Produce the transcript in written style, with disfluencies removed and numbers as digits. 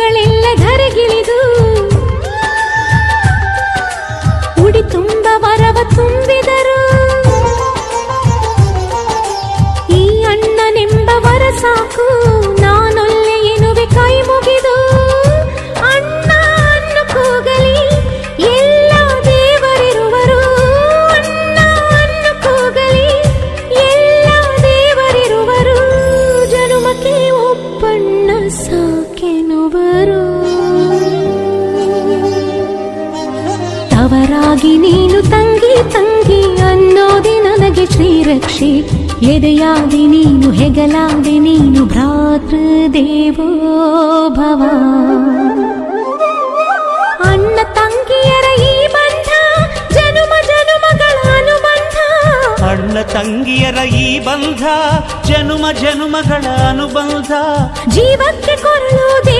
ಮಕ್ಕಳೆಲ್ಲ ಧರೆಗಿಳಿದು ಉಡಿ ತುಂಬ ವರವ ತುಂಬಿದರು. ಈ ಅಣ್ಣನೆಂಬ ವರ ಸಾಕು, ನಾನೊಲ್ಲೆ ಎನ್ನುವೆ ಕೈ ಮುಗಿದು. ಅಣ್ಣ ಅನ್ನು ಕೂಗಲಿ ಎಲ್ಲ ದೇವರಿರುವರು, ಅಣ್ಣ ಅನ್ನು ಕೂಗಲಿ ಎಲ್ಲ ದೇವರಿರುವರು. ಜನುಮಕ್ಕೆ ಒಬ್ಬಣ್ಣ ಸಾಕೆನುವರು. ತವರಾಗಿ ನೀನು ತಂಗಿ ತಂಗಿ ಅನ್ನೋದೆ ನನಗೆ ಶ್ರೀರಕ್ಷೆ. ಎದೆಯಾದಿ ನೀನು ಹೆಗಲಾದಿ ನೀನು ಭ್ರಾತೃದೇವೋ ಭವ. ಅಣ್ಣ ತಂಗಿಯರ ಈ ಬಂಧ ಜನುಮ ಜನುಮಗಳ ಅನುಬಂಧ. ಅಣ್ಣ ತಂಗಿಯರ ಈ ಬಂಧ ಜನುಮ ಜನುಮಗಳ ಅನುಬಂಧ. ಜೀವಕ್ಕೆ ಕೊರಳು ದೇಹ